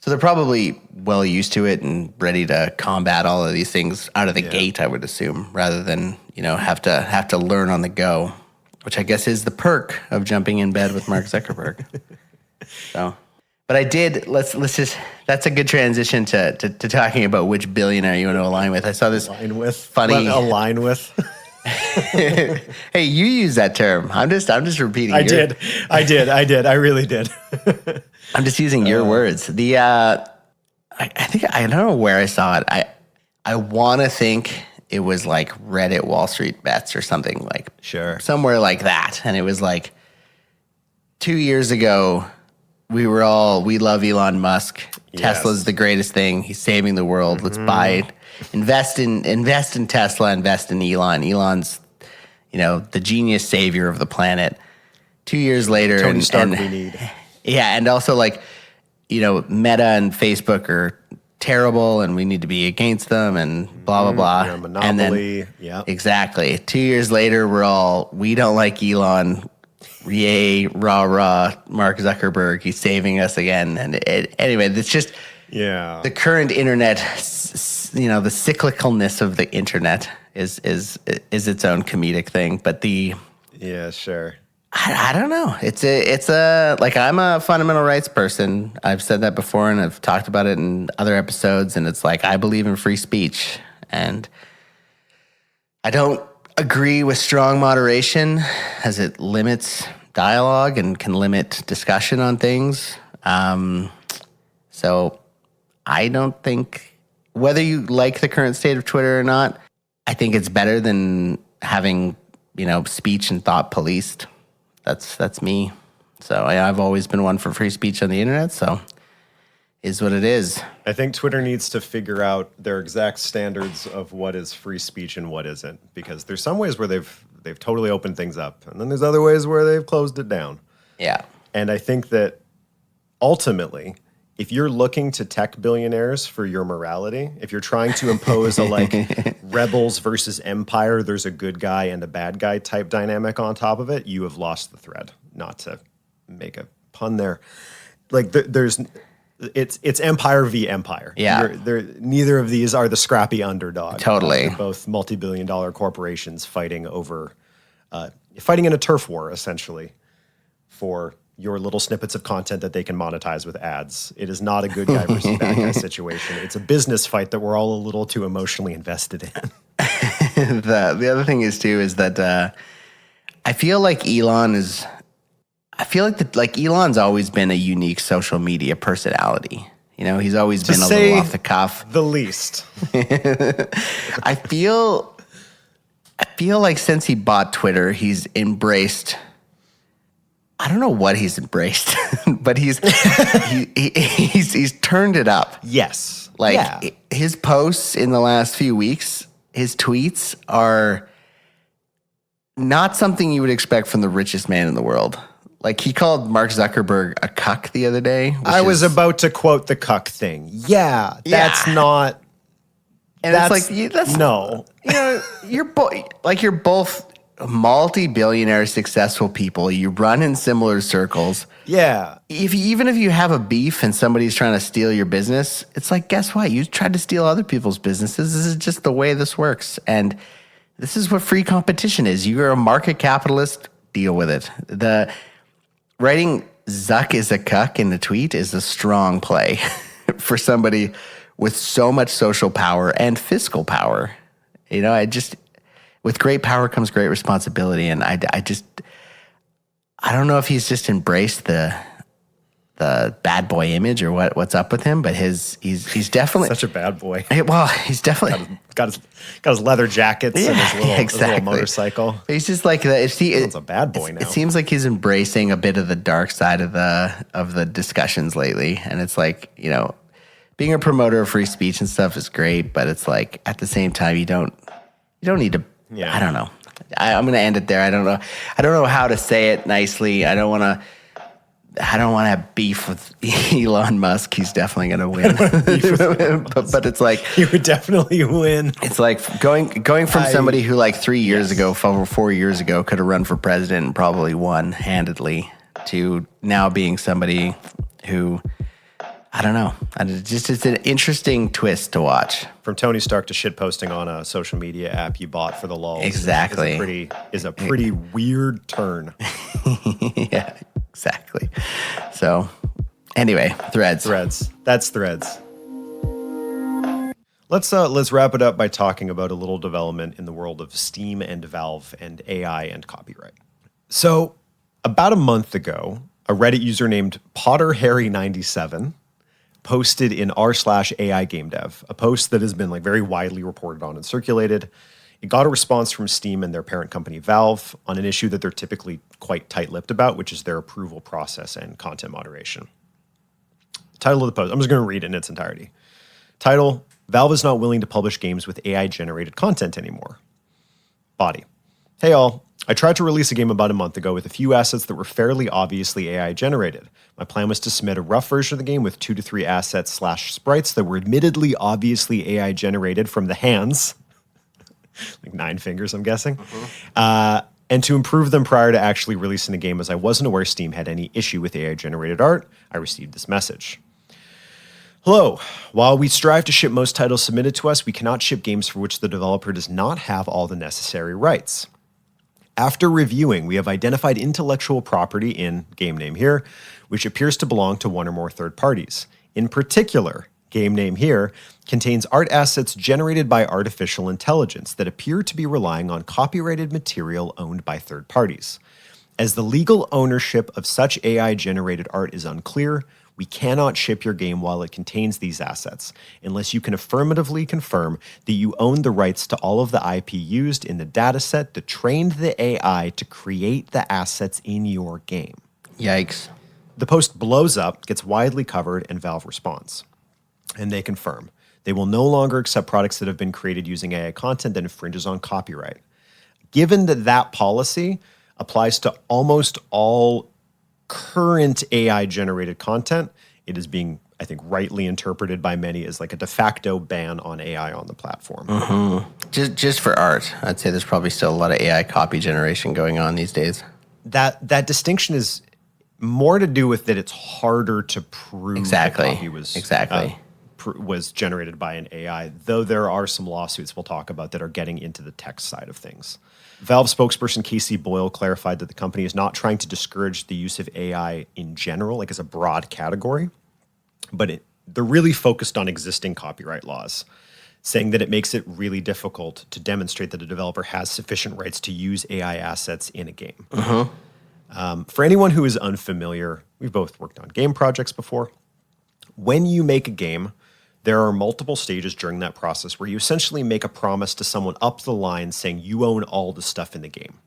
So they're probably well used to it and ready to combat all of these things out of the gate, I would assume, rather than, have to learn on the go, which I guess is the perk of jumping in bed with Mark Zuckerberg. So, but I did, let's just, that's a good transition to talking about which billionaire you want to align with. I saw this funny. Align with. Hey, you use that term. I'm just repeating. I did. I really did. I'm just using your words. I think I don't know where I saw it. I want to think it was like Reddit Wall Street Bets or something like somewhere like that. And it was like 2 years ago, we love Elon Musk. Yes. Tesla's the greatest thing. He's saving the world. Let's buy it. Invest in Tesla, invest in Elon. Elon's, the genius savior of the planet. 2 years later, Tony Stark we need. Yeah, and also Meta and Facebook are terrible, and we need to be against them, and blah blah blah. Yeah, monopoly. And then, exactly. 2 years later, we don't like Elon. Yay, rah rah, Mark Zuckerberg. He's saving us again. And anyway, it's just the current internet. The cyclicalness of the internet is its own comedic thing. But I don't know. It's a I'm a fundamental rights person. I've said that before, and I've talked about it in other episodes. And it's like I believe in free speech, and I don't agree with strong moderation as it limits dialogue and can limit discussion on things. So I don't think, whether you like the current state of Twitter or not, I think it's better than having, speech and thought policed. That's me. So I've always been one for free speech on the internet, so is what it is. I think Twitter needs to figure out their exact standards of what is free speech and what isn't, because there's some ways where they've totally opened things up, and then there's other ways where they've closed it down. Yeah. And I think that ultimately, if you're looking to tech billionaires for your morality, if you're trying to impose a rebels versus empire, there's a good guy and a bad guy type dynamic on top of it, you have lost the thread. Not to make a pun there. It's empire v empire. Yeah. Neither of these are the scrappy underdog. Totally. They're both multi-billion-dollar corporations fighting in a turf war, essentially, for your little snippets of content that they can monetize with ads. It is not a good guy versus bad guy situation. It's a business fight that we're all a little too emotionally invested in. The other thing is that I feel like Elon's always been a unique social media personality. He's always been a little off the cuff. The least. I feel like since he bought Twitter, he's embraced I don't know what he's embraced, but he's turned it up. Yes. Like yeah. his posts in the last few weeks, his tweets are not something you would expect from the richest man in the world. Like he called Mark Zuckerberg a cuck the other day. I was about to quote the cuck thing. Yeah, that's not. And it's like no. You know, you're both multi-billionaire successful people. You run in similar circles. Yeah. Even if you have a beef and somebody's trying to steal your business, it's like, guess what? You tried to steal other people's businesses. This is just the way this works. And this is what free competition is. You're a market capitalist, deal with it. The writing Zuck is a cuck in the tweet is a strong play for somebody with so much social power and fiscal power. You know, with great power comes great responsibility. And I don't know if he's just embraced the bad boy image or what's up with him, but he's definitely such a bad boy. Well, he's definitely got his leather jackets and his little motorcycle. But he's just like he's a bad boy now. It seems like he's embracing a bit of the dark side of the discussions lately, and it's like, you know, being a promoter of free speech and stuff is great, but it's like at the same time you don't need to. Yeah. I don't know. I'm going to end it there. I don't know how to say it nicely. I don't want to have beef with Elon Musk. He's definitely going to win. but it's like he would definitely win. It's like going from somebody who like 3 years ago, 4 years ago, could have run for president and probably won handedly, to now being somebody who, I don't know. It's an interesting twist to watch. From Tony Stark to shitposting on a social media app you bought for the lulz. Exactly. Is a pretty weird turn. Yeah, exactly. So, anyway, Threads. That's Threads. Let's wrap it up by talking about a little development in the world of Steam and Valve and AI and copyright. So, about a month ago, a Reddit user named PotterHarry97 posted in r/AI game dev, a post that has been like very widely reported on and circulated. It got a response from Steam and their parent company Valve on an issue that they're typically quite tight-lipped about, which is their approval process and content moderation. Title of the post, I'm just going to read it in its entirety. Title, Valve is not willing to publish games with AI-generated content anymore. Body, hey all, I tried to release a game about a month ago with a few assets that were fairly obviously AI generated. My plan was to submit a rough version of the game with 2 to 3 assets / sprites that were admittedly obviously AI generated from the hands, like 9 fingers, I'm guessing, and to improve them prior to actually releasing the game, as I wasn't aware Steam had any issue with AI generated art. I received this message. Hello. While we strive to ship most titles submitted to us, we cannot ship games for which the developer does not have all the necessary rights. After reviewing, we have identified intellectual property in game name here, which appears to belong to one or more third parties. In particular, game name here contains art assets generated by artificial intelligence that appear to be relying on copyrighted material owned by third parties. As the legal ownership of such AI-generated art is unclear, we cannot ship your game while it contains these assets, unless you can affirmatively confirm that you own the rights to all of the IP used in the dataset that trained the AI to create the assets in your game. Yikes. The post blows up, gets widely covered, and Valve responds. And they confirm they will no longer accept products that have been created using AI content that infringes on copyright. Given that that policy applies to almost all current AI-generated content, it is being, I think, rightly interpreted by many as like a de facto ban on AI on the platform. Mm-hmm. Just for art, I'd say there's probably still a lot of AI copy generation going on these days. That distinction is more to do with that it's harder to prove that copy was generated by an AI, though there are some lawsuits we'll talk about that are getting into the tech side of things. Valve spokesperson Casey Boyle clarified that the company is not trying to discourage the use of AI in general, like as a broad category, but they're really focused on existing copyright laws, saying that it makes it really difficult to demonstrate that a developer has sufficient rights to use AI assets in a game. Mm-hmm. For anyone who is unfamiliar, we've both worked on game projects before. When you make a game, there are multiple stages during that process where you essentially make a promise to someone up the line saying you own all the stuff in the game.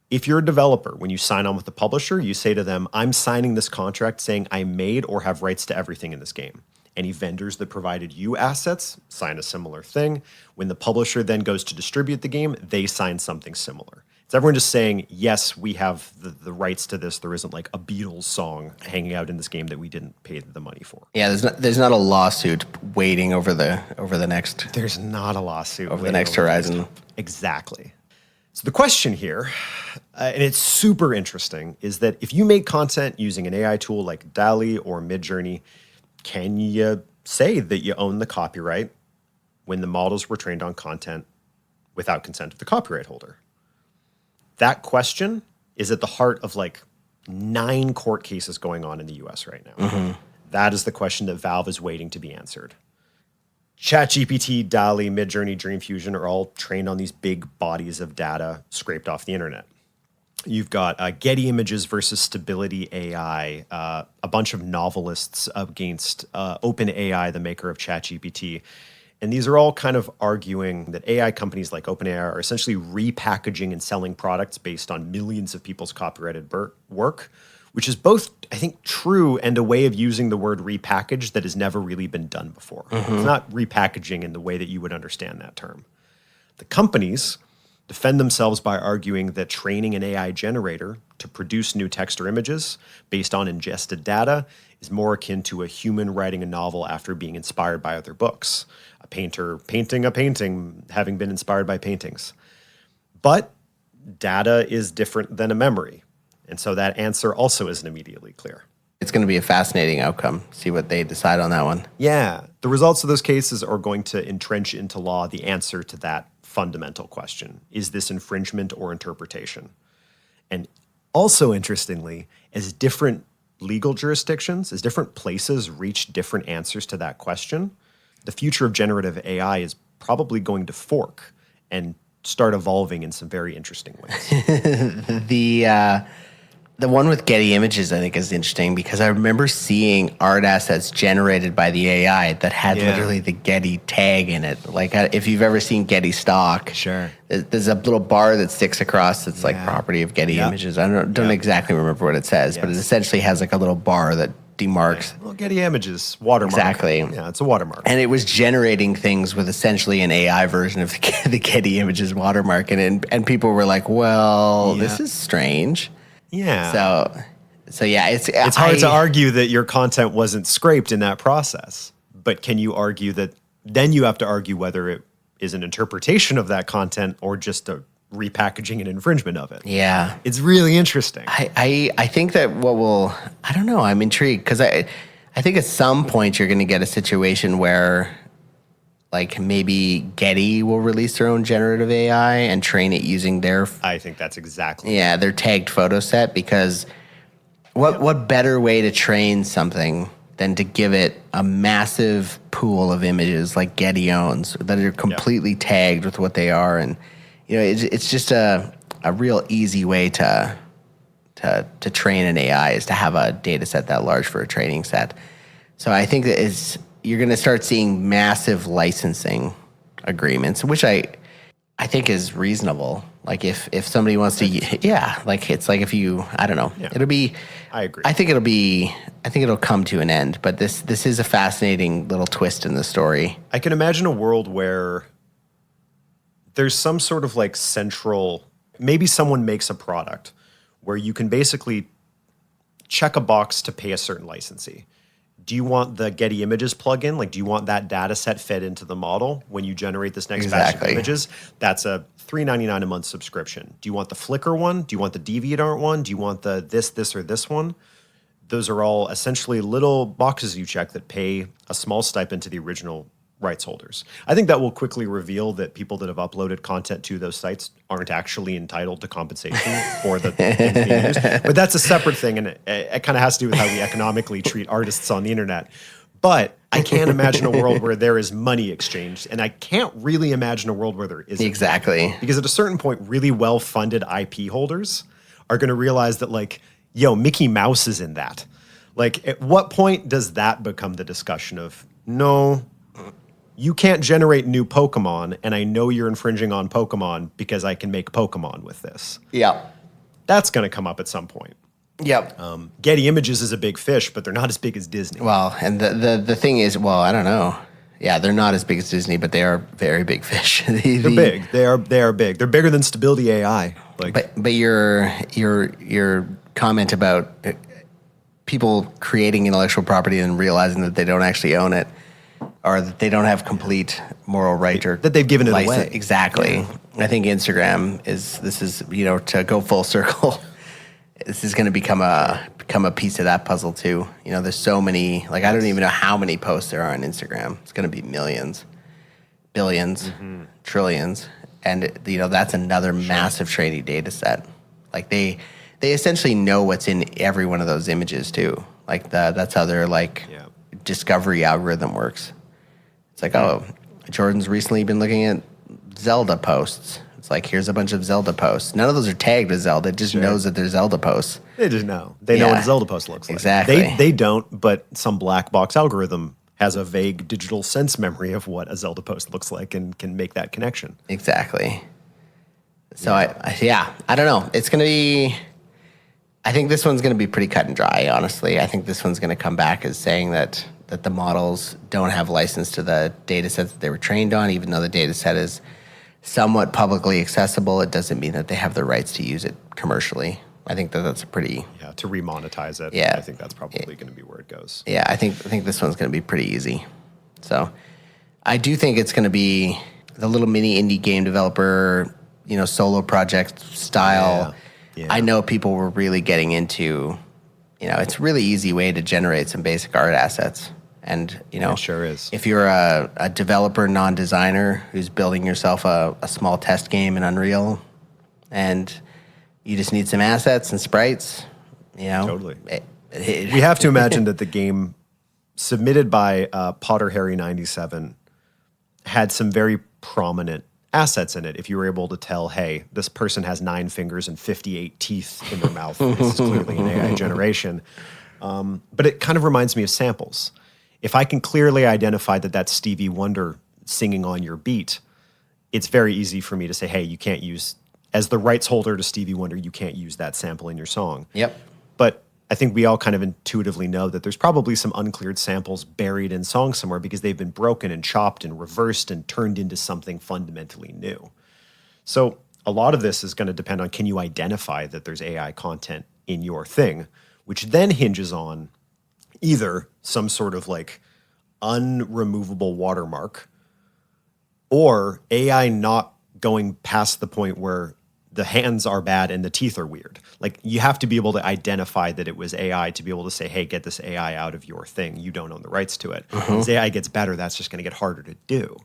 If you're a developer, when you sign on with the publisher, you say to them, I'm signing this contract saying I made or have rights to everything in this game. Any vendors that provided you assets sign a similar thing. When the publisher then goes to distribute the game, they sign something similar. It's everyone just saying, yes, we have the rights to this. There isn't like a Beatles song hanging out in this game that we didn't pay the money for. Yeah, there's not a lawsuit waiting over the next. There's not a lawsuit over the next horizon. Exactly. So the question here, and it's super interesting, is that if you make content using an AI tool like DALL-E or Midjourney, can you say that you own the copyright when the models were trained on content without consent of the copyright holder? That question is at the heart of like 9 court cases going on in the US right now. Mm-hmm. That is the question that Valve is waiting to be answered. ChatGPT, DALL-E, Midjourney, Dream Fusion are all trained on these big bodies of data scraped off the internet. You've got Getty Images versus Stability AI, a bunch of novelists against OpenAI, the maker of ChatGPT. And these are all kind of arguing that AI companies like OpenAI are essentially repackaging and selling products based on millions of people's copyrighted work, which is both, I think, true and a way of using the word repackage that has never really been done before. Mm-hmm. It's not repackaging in the way that you would understand that term. The companies defend themselves by arguing that training an AI generator to produce new text or images based on ingested data is more akin to a human writing a novel after being inspired by other books, a painter painting a painting having been inspired by paintings. But data is different than a memory. And so that answer also isn't immediately clear. It's going to be a fascinating outcome. See what they decide on that one. Yeah. The results of those cases are going to entrench into law the answer to that fundamental question. Is this infringement or interpretation? And also, interestingly, as different legal jurisdictions, as different places reach different answers to that question, the future of generative AI is probably going to fork and start evolving in some very interesting ways. The one with Getty Images, I think, is interesting because I remember seeing art assets generated by the AI that had literally the Getty tag in it. Like, if you've ever seen Getty stock, sure, there's a little bar that sticks across that's like property of Getty Images. I don't exactly remember what it says, but it essentially has like a little bar that demarks. Well, Getty Images, watermark. Exactly. Yeah, it's a watermark. And it was generating things with essentially an AI version of the Getty Images watermark. And people were like, well, this is strange. Yeah. So yeah, it's hard to argue that your content wasn't scraped in that process. But can you argue that then you have to argue whether it is an interpretation of that content or just a repackaging and infringement of it? Yeah. It's really interesting. I think that I don't know, I'm intrigued because I think at some point you're going to get a situation where like maybe Getty will release their own generative AI and train it using their... I think that's exactly... Yeah, their tagged photo set because what better way to train something than to give it a massive pool of images like Getty owns that are completely tagged with what they are. And, you know, it's just a real easy way to train an AI is to have a data set that large for a training set. So I think that you're going to start seeing massive licensing agreements, which I think is reasonable. Like if somebody wants to, like it's like if you, I don't know, it'll be. I agree. I think it'll come to an end. But this is a fascinating little twist in the story. I can imagine a world where there's some sort of like central. Maybe someone makes a product where you can basically check a box to pay a certain licensee. Do you want the Getty Images plugin? Like, do you want that data set fed into the model when you generate this next batch of images? That's a $3.99 a month subscription. Do you want the Flickr one? Do you want the DeviantArt one? Do you want the this, or this one? Those are all essentially little boxes you check that pay a small stipend to the original rights holders. I think that will quickly reveal that people that have uploaded content to those sites aren't actually entitled to compensation for the things being used. But that's a separate thing, and it kind of has to do with how we economically treat artists on the internet. But I can't imagine a world where there is money exchanged, and I can't really imagine a world where there isn't. Exactly. Because at a certain point, really well-funded IP holders are going to realize that, like, yo, Mickey Mouse is in that. Like, at what point does that become the discussion of, no, you can't generate new Pokemon, and I know you're infringing on Pokemon because I can make Pokemon with this. Yeah. That's going to come up at some point. Yep. Getty Images is a big fish, but they're not as big as Disney. Well, and the thing is, well, I don't know. Yeah, they're not as big as Disney, but they are very big fish. They're big. They are big. They're bigger than Stability AI. But your comment about people creating intellectual property and realizing that they don't actually own it, or that they don't have complete moral right, or that they've given it license. away. Exactly. Yeah. I think Instagram is to go full circle. This is going to become a piece of that puzzle too. There's so many. Like, I don't even know how many posts there are on Instagram. It's going to be millions, billions, trillions, and that's another massive training data set. Like they essentially know what's in every one of those images too. Like that's how their discovery algorithm works. It's like, oh, Jordan's recently been looking at Zelda posts. It's like, here's a bunch of Zelda posts. None of those are tagged as Zelda. It just knows that they're Zelda posts. They just know. They know what a Zelda post looks like. Exactly. They don't, but some black box algorithm has a vague digital sense memory of what a Zelda post looks like and can make that connection. Exactly. So, I don't know. It's going to be... I think this one's going to be pretty cut and dry, honestly. I think this one's going to come back as saying that the models don't have license to the data sets that they were trained on, even though the data set is somewhat publicly accessible. It doesn't mean that they have the rights to use it commercially. I think that's a pretty... Yeah, to remonetize it. Yeah. I think that's probably going to be where it goes. Yeah, I think this one's going to be pretty easy. So I do think it's going to be the little mini indie game developer, solo project style. Yeah. I know people were really getting into, it's a really easy way to generate some basic art assets. And, it sure is. If you're a developer, non-designer who's building yourself a small test game in Unreal and you just need some assets and sprites, Totally. We have to imagine that the game submitted by Potter Harry 97 had some very prominent assets in it. If you were able to tell, hey, this person has 9 fingers and 58 teeth in their mouth, this is clearly an AI generation. But it kind of reminds me of samples. If I can clearly identify that that's Stevie Wonder singing on your beat, it's very easy for me to say, hey, you can't use, as the rights holder to Stevie Wonder, you can't use that sample in your song. Yep. But I think we all kind of intuitively know that there's probably some uncleared samples buried in songs somewhere because they've been broken and chopped and reversed and turned into something fundamentally new. So a lot of this is going to depend on, can you identify that there's AI content in your thing, which then hinges on either some sort of unremovable watermark or AI not going past the point where the hands are bad and the teeth are weird. Like, you have to be able to identify that it was AI to be able to say, hey, get this AI out of your thing. You don't own the rights to it. As AI gets better, that's just going to get harder to do.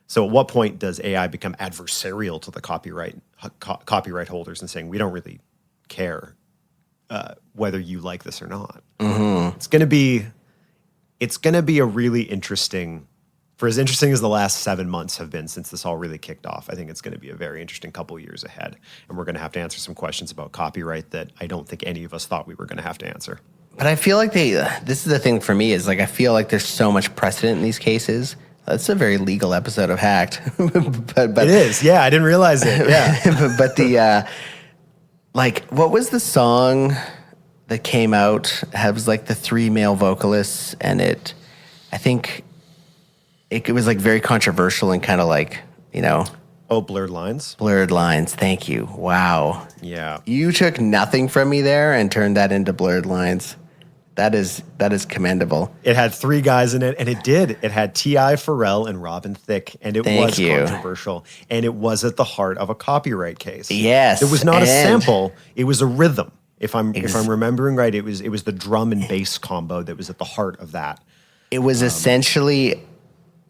So at what point does AI become adversarial to the copyright holders and saying, we don't really care whether you like this or not? It's going to be a really interesting, for as interesting as the last 7 months have been since this all really kicked off, I think it's going to be a very interesting couple years ahead. And we're going to have to answer some questions about copyright that I don't think any of us thought we were going to have to answer. But I feel like this is the thing for me, is I feel like there's so much precedent in these cases. That's a very legal episode of Hacked. but it is. Yeah, I didn't realize it. Yeah. but the, what was the song that came out? It was the 3 male vocalists, and I think it was very controversial and kind of Oh, Blurred Lines? Blurred Lines. Thank you. Wow. Yeah. You took nothing from me there and turned that into Blurred Lines. That is commendable. It had 3 guys in it, and it did. It had T.I., Pharrell, and Robin Thicke, and it was controversial, and it was at the heart of a copyright case. Yes. It was not a sample. It was a rhythm. If I'm remembering right, it was the drum and bass combo that was at the heart of that. It was essentially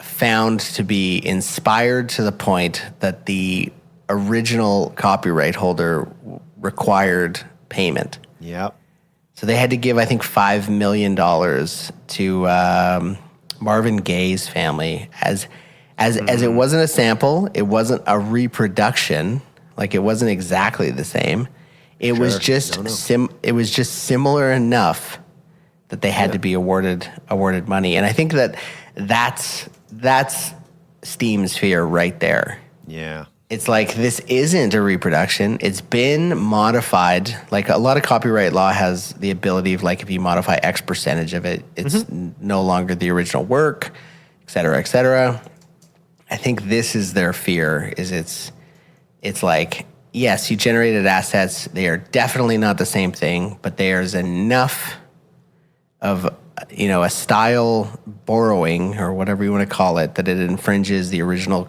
found to be inspired to the point that the original copyright holder required payment. Yep. So they had to give, I think, $5 million to Marvin Gaye's family as it wasn't a sample, it wasn't a reproduction, it wasn't exactly the same. It was just it was just similar enough that they had to be awarded money. And I think that's Steam's sphere right there. Yeah. it's like this isn't a reproduction. It's been modified. Like a lot of copyright law has the ability of like if you modify X percentage of it, it's no longer the original work, et cetera, et cetera. I think this is their fear. Is it's like, yes, you generated assets. They are definitely not the same thing, but there's enough of a style borrowing or whatever you want to call it that it infringes the original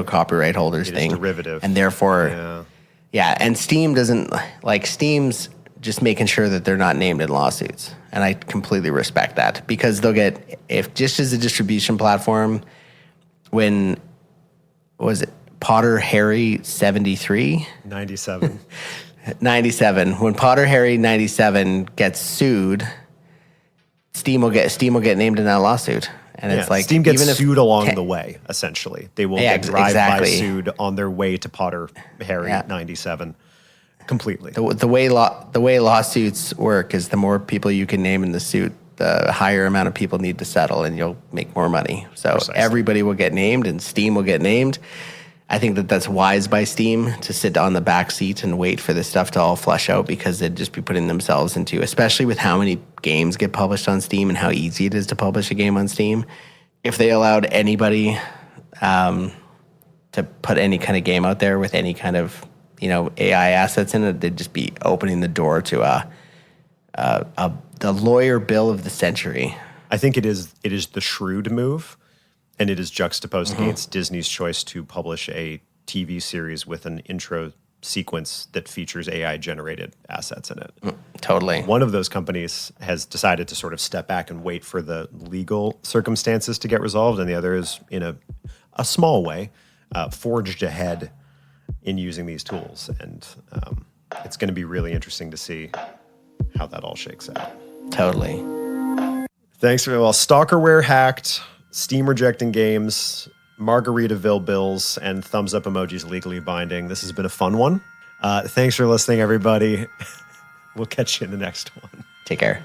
copyright holders thing. Derivative. And therefore, and Steam doesn't, like Steam's just making sure that they're not named in lawsuits. And I completely respect that because they'll get, if just as a distribution platform, when, was it Potter Harry 73? 97. 97. When Potter Harry 97 gets sued, Steam will get named in that lawsuit. And it's like Steam gets sued along the way, essentially. They will get drive-by sued on their way to Potter Harry 97 completely. The way lawsuits work is the more people you can name in the suit, the higher amount of people need to settle, and you'll make more money. So everybody will get named, and Steam will get named. I think that's wise by Steam to sit on the back seat and wait for this stuff to all flush out because they'd just be putting themselves into, especially with how many games get published on Steam and how easy it is to publish a game on Steam. If they allowed anybody to put any kind of game out there with any kind of AI assets in it, they'd just be opening the door to the lawyer bill of the century. I think it is the shrewd move. And it is juxtaposed against Disney's choice to publish a TV series with an intro sequence that features AI-generated assets in it. Totally. One of those companies has decided to sort of step back and wait for the legal circumstances to get resolved, and the other is, in a small way, forged ahead in using these tools. And it's going to be really interesting to see how that all shakes out. Totally. Thanks for Stalkerware hacked, Steam rejecting games, Margaritaville bills, and thumbs up emojis legally binding. This has been a fun one. Thanks for listening, everybody. We'll catch you in the next one. Take care.